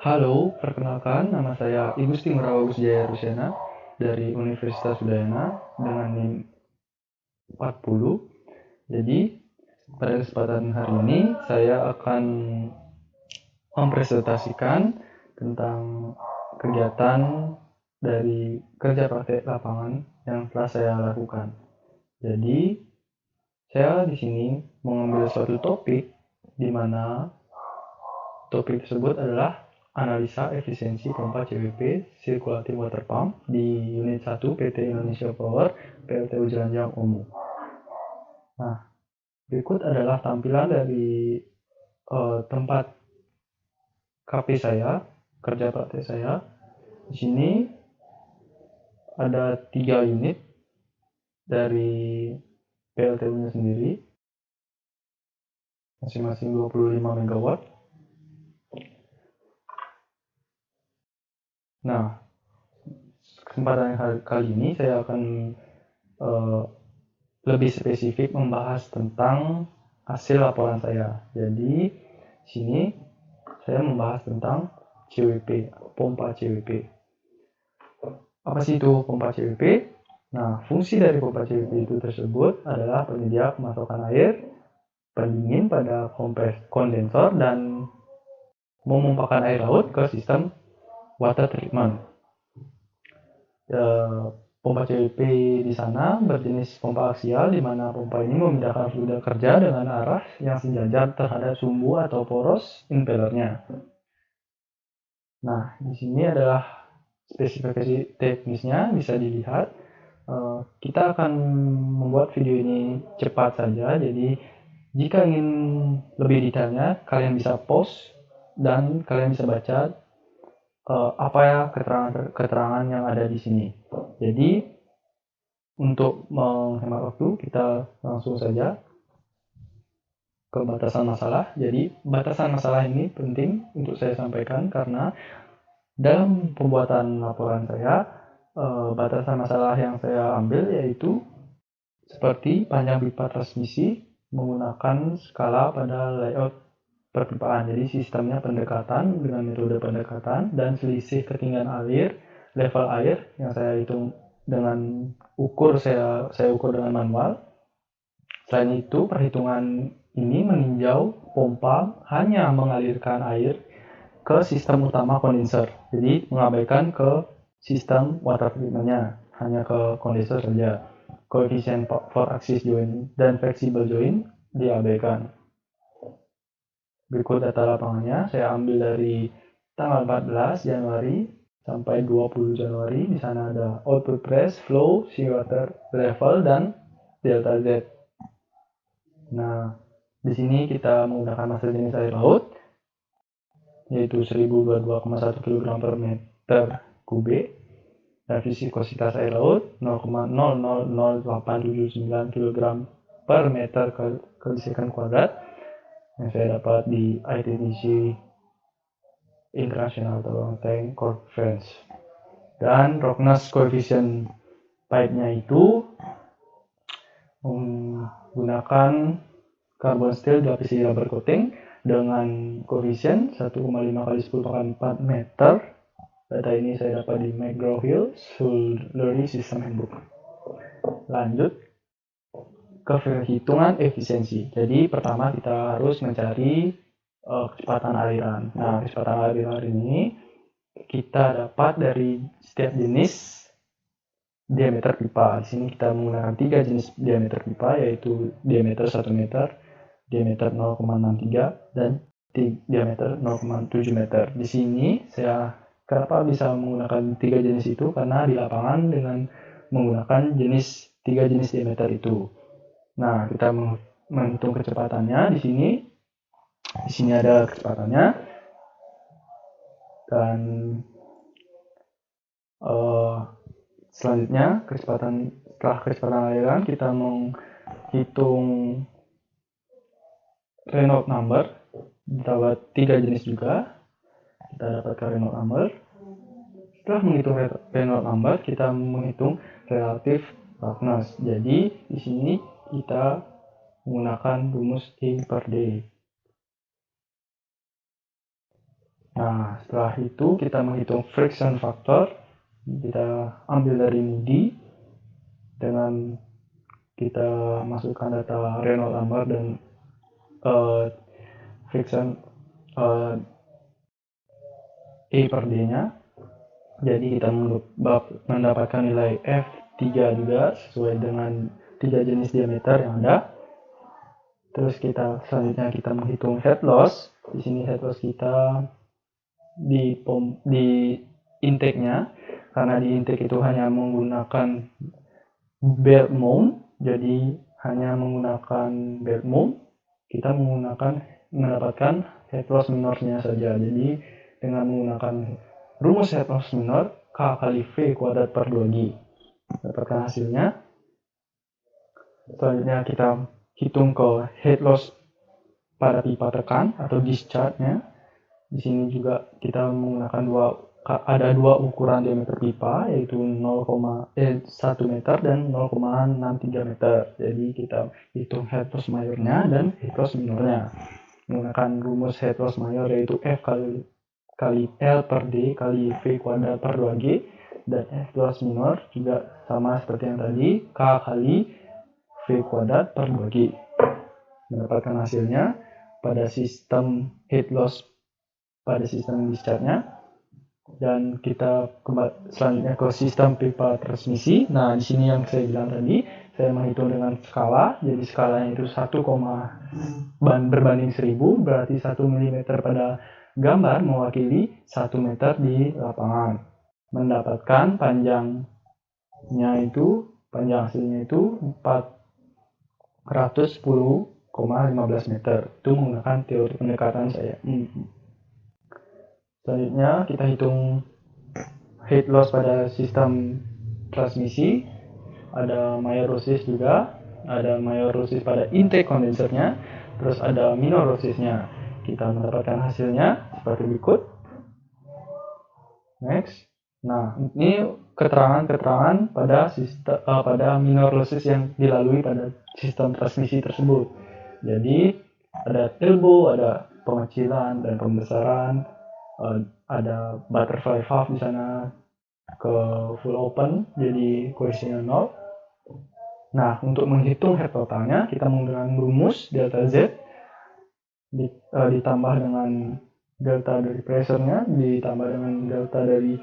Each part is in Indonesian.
Halo, perkenalkan nama saya Igusti Ngurah Wisjaya Rusena dari Universitas Udayana dengan NIM 40. Jadi, pada kesempatan hari ini saya akan mempresentasikan tentang kegiatan dari kerja praktek lapangan yang telah saya lakukan. Jadi, saya di sini mengambil suatu topik di mana topik tersebut adalah analisa efisiensi pompa CWP Circulating Water Pump di Unit 1 PT Indonesia Power PLTU Jelanjang Umum. Nah, berikut adalah tampilan dari tempat KP saya, kerja praktek saya. Di sini ada 3 unit dari PLTU-nya sendiri, masing-masing 25 MW. Nah, kesempatan kali ini saya akan lebih spesifik membahas tentang hasil laporan saya. Jadi, sini saya membahas tentang CWP, pompa CWP. Apa sih itu pompa CWP? Nah, fungsi dari pompa CWP itu tersebut adalah penyedia kemasokan air, pendingin pada kondensor, dan memumpahkan air laut ke sistem water treatment. Pompa CWP di sana berjenis pompa aksial, di mana pompa ini memindahkan fluida kerja dengan arah yang sejajar terhadap sumbu atau poros impellernya. Nah, di sini adalah spesifikasi teknisnya, bisa dilihat. Kita akan membuat video ini cepat saja, jadi jika ingin lebih detailnya, kalian bisa pause dan kalian bisa baca apa ya keterangan yang ada di sini. Jadi untuk menghemat waktu, kita langsung saja ke batasan masalah. Jadi batasan masalah ini penting untuk saya sampaikan karena dalam pembuatan laporan saya, batasan masalah yang saya ambil yaitu seperti panjang pipa transmisi menggunakan skala pada layout perpipaan. Jadi sistemnya pendekatan dengan metode pendekatan, dan selisih ketinggian air, level air yang saya hitung dengan saya ukur dengan manual. Selain itu, perhitungan ini meninjau pompa hanya mengalirkan air ke sistem utama kondenser, jadi mengabaikan ke sistem water treatment-nya, hanya ke kondenser saja. Koefisien for axis joint dan flexible joint diabaikan. Berikut data lapangannya, saya ambil dari tanggal 14 Januari sampai 20 Januari. Di sana ada output press, flow, seawater level, dan delta Z. Nah, di sini kita menggunakan massa jenis air laut, yaitu 1022,1 kg per meter kubik, dan viskositas air laut 0,000879 kg per meter kubik kuadrat yang saya dapat di ITDC International Tank Conference. Dan roughness coefficient pipe-nya itu menggunakan carbon steel dilapisi rubber coating dengan koefisien 1,5 kali 10 kali 4 meter. Data ini saya dapat di McGraw-Hill Slurry System Handbook. Lanjut ke perhitungan efisiensi. Jadi pertama kita harus mencari kecepatan aliran. Nah, kecepatan aliran ini kita dapat dari setiap jenis diameter pipa. Di sini kita menggunakan 3 jenis diameter pipa, yaitu diameter 1 meter, diameter 0,63, dan diameter 0,7 meter. Di sini saya kenapa bisa menggunakan 3 jenis itu, karena di lapangan dengan menggunakan 3 jenis diameter itu. Nah, kita menghitung kecepatannya di sini. Di sini ada kecepatannya, dan selanjutnya setelah kecepatan aliran kita menghitung Reynolds number. Kita dapat 3 jenis juga. Kita dapatkan Reynolds number. Setelah menghitung Reynolds number, kita menghitung relative roughness. Jadi di sini kita menggunakan rumus E per D. Nah, setelah itu kita menghitung friction factor. Kita ambil dari Moody dengan kita masukkan data Reynolds number dan friction E per D-nya. Jadi kita mendapatkan nilai F3 juga sesuai dengan 3 jenis diameter yang ada. Terus selanjutnya kita menghitung head loss. Di sini head loss kita di intake-nya, karena di intake itu hanya menggunakan belt mount, jadi hanya menggunakan belt mount, kita mendapatkan head loss minornya saja. Jadi dengan menggunakan rumus head loss minor K kali V kuadrat per 2G dapatkan hasilnya. Selanjutnya kita hitung ke head loss pada pipa tekan atau discharge-nya. Di sini juga kita menggunakan ada dua ukuran diameter pipa, yaitu 1 meter dan 0,63 meter. Jadi kita hitung head loss mayornya dan head loss minornya menggunakan rumus head loss mayor, yaitu F kali L per D kali V kuadrat per 2G, dan head loss minor juga sama seperti yang tadi, K kali V kuadrat per 2G. Mendapatkan hasilnya pada sistem head loss pada sistem discharge-nya. Dan kita selanjutnya ke sistem pipa transmisi. Nah, di sini yang saya bilang tadi, saya menghitung dengan skala. Jadi skalanya itu 1, berbanding 1000, berarti 1 mm pada gambar mewakili 1 meter di lapangan. Mendapatkan panjang hasilnya itu 410,15 meter. Itu menggunakan teori pendekatan saya. Selanjutnya kita hitung head loss pada sistem transmisi. Ada major losses juga, ada major losses pada intake kondensernya, terus ada minor lossesnya. Kita mendapatkan hasilnya seperti berikut. Next. Nah, ini keterangan pada minor losses yang dilalui pada sistem transmisi tersebut. Jadi ada elbow, ada pengecilan dan pembesaran, ada butterfly valve di sana ke full open, jadi cohesionnya 0. Nah, untuk menghitung head totalnya, kita menggunakan rumus delta Z ditambah dengan delta dari pressure-nya, ditambah dengan delta dari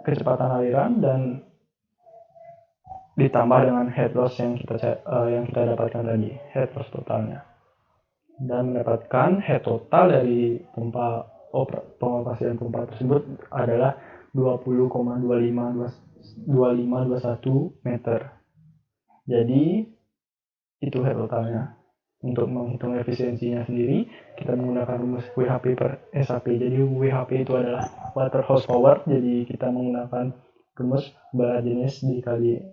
kecepatan aliran, dan ditambah dengan head loss yang kita dapatkan tadi, head loss totalnya. Dan mendapatkan head total dari pengoperasian pompa tersebut adalah 20,2521 meter. Jadi itu head totalnya. Untuk menghitung efisiensinya sendiri, kita menggunakan rumus WHP per SHP. Jadi WHP itu adalah water horsepower. Jadi kita menggunakan rumus bara jenis dikali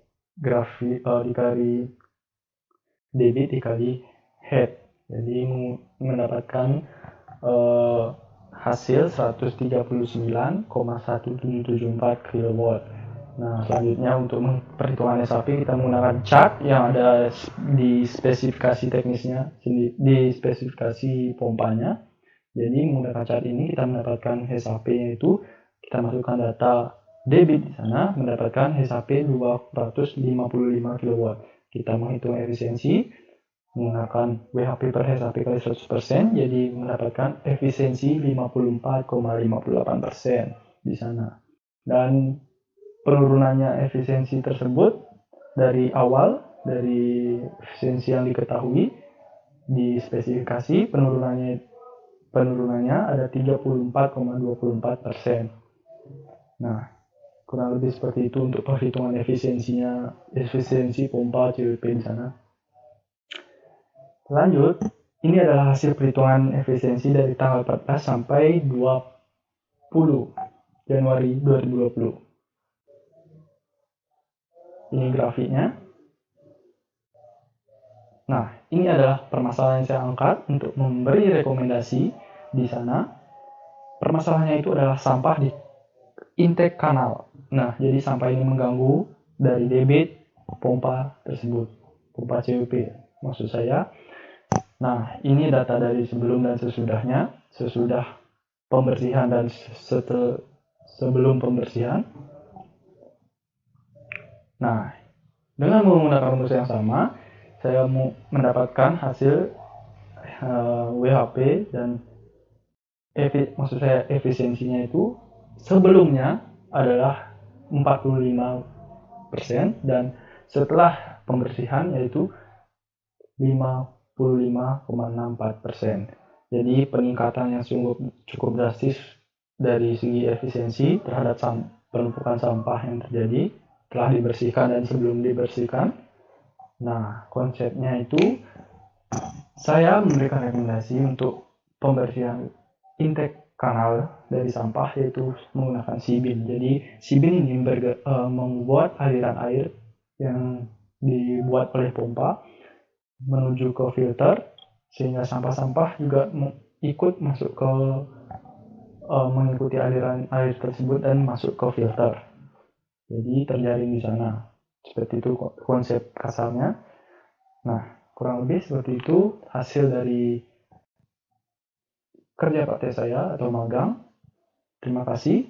debit dikali head. Jadi mendapatkan hasil 139,1774 kW. Nah, selanjutnya untuk perhitungan SHP kita menggunakan chart yang ada di spesifikasi teknisnya, di spesifikasi pompanya. Jadi menggunakan chart ini kita mendapatkan SHP, yaitu kita masukkan data debit di sana, mendapatkan SHP 255 kW. Kita menghitung efisiensi menggunakan WHP per SHP kali 100%, jadi mendapatkan efisiensi 54,58% di sana. Dan penurunannya efisiensi tersebut dari awal, dari efisiensi yang diketahui di spesifikasi, penurunannya ada 34,24%. Nah, kurang lebih seperti itu untuk perhitungan efisiensi pompa CWP di sana. Lanjut, ini adalah hasil perhitungan efisiensi dari tanggal 14 sampai 20 Januari 2020. Ini grafiknya. Nah, ini adalah permasalahan yang saya angkat untuk memberi rekomendasi di sana. Permasalahannya itu adalah sampah di intake kanal. Nah, jadi sampah ini mengganggu dari debit pompa tersebut, pompa CWP maksud saya. Nah, ini data dari sebelum dan sesudahnya, sesudah pembersihan dan sebelum pembersihan. Nah, dengan menggunakan rumus yang sama, saya mendapatkan hasil WHP dan maksud saya efisiensinya itu sebelumnya adalah 45% dan setelah pembersihan yaitu 55,64%. Jadi peningkatan yang cukup drastis dari segi efisiensi terhadap penumpukan sampah yang terjadi telah dibersihkan dan sebelum dibersihkan. Nah, konsepnya itu saya memberikan rekomendasi untuk pembersihan intake kanal dari sampah yaitu menggunakan sibin. Jadi sibin ini membuat aliran air yang dibuat oleh pompa menuju ke filter sehingga sampah-sampah juga ikut masuk ke mengikuti aliran air tersebut dan masuk ke filter. Jadi terjaring di sana. Seperti itu konsep kasarnya. Nah, kurang lebih seperti itu hasil dari kerja praktek saya atau magang. Terima kasih.